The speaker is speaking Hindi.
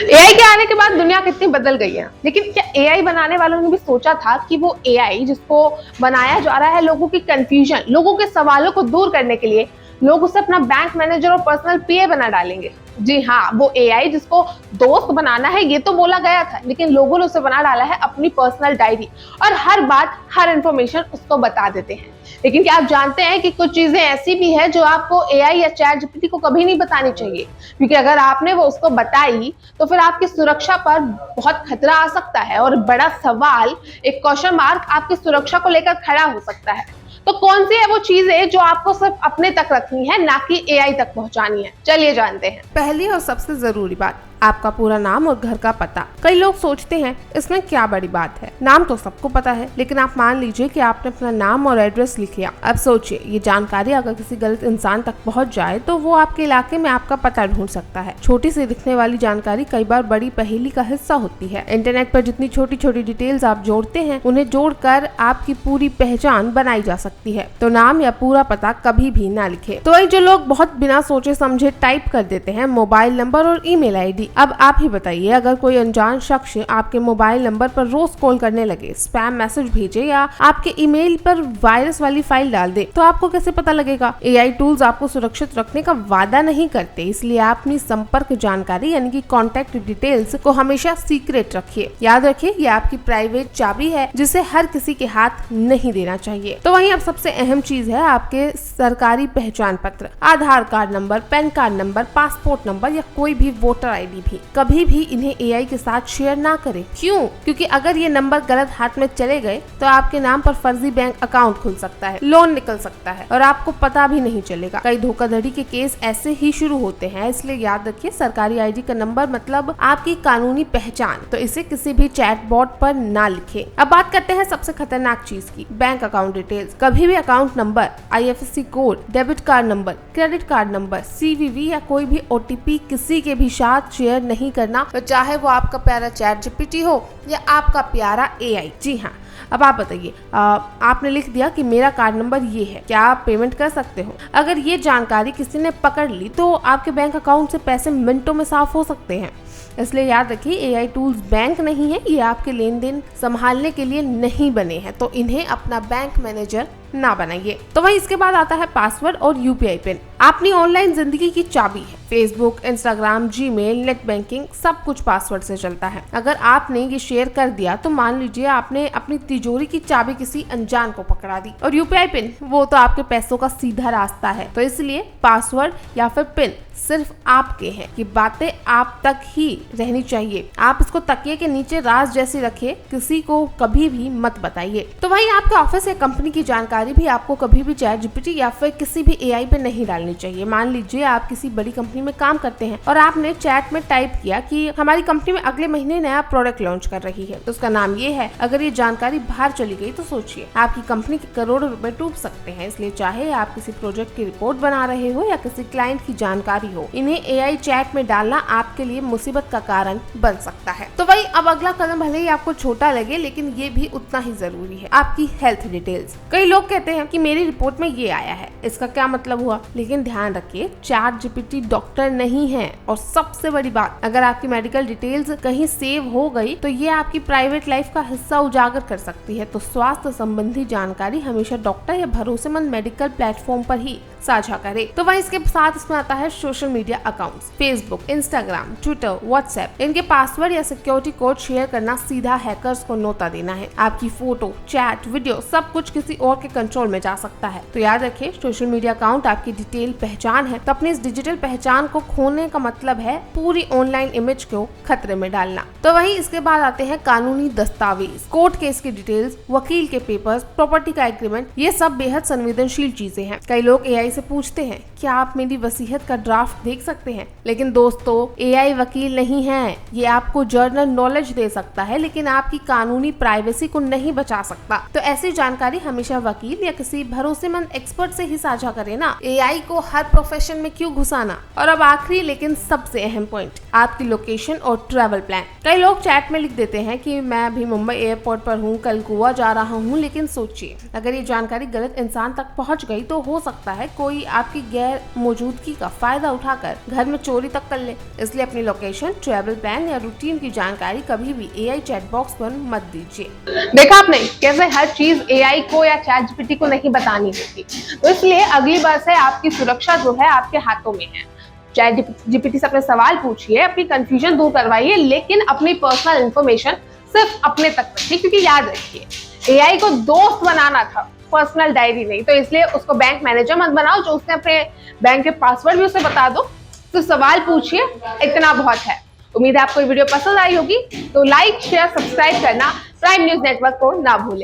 एआई के आने के बाद दुनिया कितनी बदल गई है, लेकिन क्या एआई बनाने वालों ने भी सोचा था कि वो एआई जिसको बनाया जा रहा है लोगों की कंफ्यूजन, लोगों के सवालों को दूर करने के लिए, लोग उसे अपना बैंक मैनेजर और पर्सनल पीए बना डालेंगे। जी हाँ, वो एआई जिसको दोस्त बनाना है ये तो बोला गया था, लेकिन लोगों ने उसे बना डाला है अपनी पर्सनल डायरी और हर बात, हर इंफॉर्मेशन उसको बता देते हैं। लेकिन क्या आप जानते हैं कि कुछ चीजें ऐसी भी है जो आपको एआई या चैट जीपीटी को कभी नहीं बतानी चाहिए, क्योंकि अगर आपने वो उसको बताई तो फिर आपकी सुरक्षा पर बहुत खतरा आ सकता है और बड़ा सवाल, एक क्वेश्चन मार्क आपकी सुरक्षा को लेकर खड़ा हो सकता है। तो कौन सी है वो चीजें जो आपको सिर्फ अपने तक रखनी है, ना कि एआई तक पहुंचानी है? चलिए जानते हैं। पहली और सबसे जरूरी बात, आपका पूरा नाम और घर का पता। कई लोग सोचते हैं इसमें क्या बड़ी बात है, नाम तो सबको पता है, लेकिन आप मान लीजिए कि आपने अपना नाम और एड्रेस लिख लिया। अब सोचिए, ये जानकारी अगर किसी गलत इंसान तक पहुंच जाए तो वो आपके इलाके में आपका पता ढूंढ सकता है। छोटी सी दिखने वाली जानकारी कई बार बड़ी पहेली का हिस्सा होती है। इंटरनेट पर जितनी छोटी छोटी डिटेल्स आप जोड़ते हैं, उन्हें जोड़कर आपकी पूरी पहचान बनाई जा सकती है। तो नाम या पूरा पता कभी भी ना लिखे। तो वही जो लोग बहुत बिना सोचे समझे टाइप कर देते हैं मोबाइल नंबर और ईमेल आईडी। अब आप ही बताइए, अगर कोई अनजान शख्स आपके मोबाइल नंबर पर रोज कॉल करने लगे, स्पैम मैसेज भेजे या आपके ईमेल पर वायरस वाली फाइल डाल दे, तो आपको कैसे पता लगेगा? एआई टूल्स आपको सुरक्षित रखने का वादा नहीं करते, इसलिए आप अपनी संपर्क जानकारी यानी कि कॉन्टेक्ट डिटेल्स को हमेशा सीक्रेट रखिए। याद रखिए, ये आपकी प्राइवेट चाबी है जिसे हर किसी के हाथ नहीं देना चाहिए। तो वहीं अब सबसे अहम चीज है आपके सरकारी पहचान पत्र, Aadhaar card number, PAN card number, passport number या कोई भी वोटर आईडी भी कभी भी इन्हें एआई के साथ शेयर ना करें। क्यों? क्योंकि अगर ये नंबर गलत हाथ में चले गए तो आपके नाम पर फर्जी बैंक अकाउंट खुल सकता है, लोन निकल सकता है और आपको पता भी नहीं चलेगा। कई धोखाधड़ी के केस ऐसे ही शुरू होते हैं, इसलिए याद रखिए, सरकारी आईडी का नंबर मतलब आपकी कानूनी पहचान, तो इसे किसी भी चैट बॉट पर ना लिखें। अब बात करते हैं सबसे खतरनाक चीज की, बैंक अकाउंट डिटेल्स। कभी भी account number, IFSC code, debit card number, credit card number, CVV या कोई भी ओटीपी किसी के भी साथ शेयर नहीं करना, तो चाहे वो आपका प्यारा चैट जीपीटी हो या आपका प्यारा एआई। जी हाँ, अब आप बताइए, आपने लिख दिया कि मेरा कार्ड नंबर ये है, क्या आप पेमेंट कर सकते हो? अगर ये जानकारी किसी ने पकड़ ली तो आपके बैंक अकाउंट से पैसे मिनटों में साफ हो सकते हैं। इसलिए याद रखिए, एआई टूल्स बैंक नहीं है, ये आपके लेन देन संभालने के लिए नहीं बने हैं, तो इन्हें अपना बैंक मैनेजर ना बनाइए। तो वही इसके बाद आता है पासवर्ड और यूपीआई पिन। अपनी ऑनलाइन जिंदगी की चाबी है। Facebook, Instagram, Gmail, net banking सब कुछ पासवर्ड से चलता है। अगर आपने ये शेयर कर दिया तो मान लीजिए आपने अपनी तिजोरी की चाबी किसी अनजान को पकड़ा दी। और यूपीआई पिन, वो तो आपके पैसों का सीधा रास्ता है, तो इसलिए पासवर्ड या फिर पिन सिर्फ आपके हैं, कि बातें आप तक ही रहनी चाहिए। आप इसको तकिए के नीचे राज जैसी रखिए, किसी को कभी भी मत बताइए। तो वही आपके ऑफिस या कंपनी की जानकारी भी आपको कभी भी चैट जीपीटी या फिर किसी भी एआई पे नहीं डालनी चाहिए। मान लीजिए आप किसी बड़ी कंपनी में काम करते हैं और आपने चैट में टाइप किया कि हमारी कंपनी में अगले महीने नया प्रोडक्ट लॉन्च कर रही है, तो उसका नाम ये है। अगर ये जानकारी बाहर चली गई तो सोचिए, आपकी कंपनी के करोड़ों रुपए डूब सकते हैं। इसलिए चाहे आप किसी प्रोजेक्ट की रिपोर्ट बना रहे हो या किसी क्लाइंट की जानकारी हो, इन्हें एआई चैट में डालना आपके लिए मुसीबत का कारण बन सकता है। तो वही अब अगला कदम भले ही आपको छोटा लगे, लेकिन ये भी उतना ही जरूरी है, आपकी हेल्थ डिटेल्स। कई लोग कहते हैं कि मेरी रिपोर्ट में ये आया है, इसका क्या मतलब हुआ? लेकिन ध्यान रखिए, चैट जीपीटी डॉक्टर नहीं है। और सबसे बड़ी बात, अगर आपकी मेडिकल डिटेल्स कहीं सेव हो गई तो ये आपकी प्राइवेट लाइफ का हिस्सा उजागर कर सकती है। तो स्वास्थ्य संबंधी जानकारी हमेशा डॉक्टर या भरोसेमंद मेडिकल प्लेटफॉर्म पर ही साझा करें। तो वहीं इसके साथ इसमें आता है social media accounts, Facebook, Instagram, Twitter, WhatsApp. इनके पासवर्ड या सिक्योरिटी कोड शेयर करना सीधा हैकर्स को न्योता देना है। आपकी फोटो, चैट, वीडियो सब कुछ किसी और के कंट्रोल में जा सकता है। तो याद रखिए, सोशल मीडिया अकाउंट आपकी डिटेल पहचान है, तो अपनी इस डिजिटल पहचान को खोने का मतलब है पूरी ऑनलाइन इमेज को खतरे में डालना। तो वहीं इसके बाद आते हैं कानूनी दस्तावेज, कोर्ट केस की डिटेल्स, वकील के पेपर्स, प्रॉपर्टी का एग्रीमेंट। ये सब बेहद संवेदनशील चीजें हैं। कई लोग एआई से पूछते हैं, क्या आप मेरी वसीयत का ड्राफ्ट देख सकते हैं? लेकिन दोस्तों, एआई वकील नहीं है। ये आपको जर्नल नॉलेज दे सकता है, लेकिन आपकी कानूनी प्राइवेसी को नहीं बचा सकता। तो ऐसी जानकारी हमेशा वकील या किसी भरोसेमंद एक्सपर्ट से ही साझा करें ना। एआई को हर प्रोफेशन में क्यों घुसाना? और अब आखिरी लेकिन सबसे अहम पॉइंट, आपकी लोकेशन और ट्रैवल प्लान। कई लोग चैट में लिख देते हैं कि मैं अभी मुंबई एयरपोर्ट पर हूँ, कल गोवा जा रहा हूँ, लेकिन सोचिए, अगर ये जानकारी गलत इंसान तक पहुँच गई तो हो सकता है कोई आपकी गैर मौजूदगी का फायदा उठाकर घर में चोरी तक कर ले। इसलिए अपनी लोकेशन, ट्रैवल प्लान या रूटीन की जानकारी कभी भी एआई चैट बॉक्स पर मत दीजिए। देखा आपने कैसे हर चीज एआई को या चैट जीपीटी को नहीं बतानी होती। तो इसलिए अगली बार से आपकी सुरक्षा जो है आपके हाथों में है। चैट जीपीटी से अपने सवाल पूछिए, अपनी कंफ्यूजन दूर करवाइए, लेकिन अपनी पर्सनल इंफॉर्मेशन सिर्फ अपने तक रखिए, क्योंकि याद रखिए एआई को दोस्त बनाना था, पर्सनल डायरी नहीं। तो इसलिए उसको बैंक मैनेजर मत बनाओ जो उसने अपने बैंक के पासवर्ड भी उसे बता दो। तो सवाल पूछिए, इतना बहुत है। उम्मीद है आपको ये वीडियो पसंद आई होगी, तो लाइक, शेयर, सब्सक्राइब करना प्राइम न्यूज नेटवर्क को ना भूलें।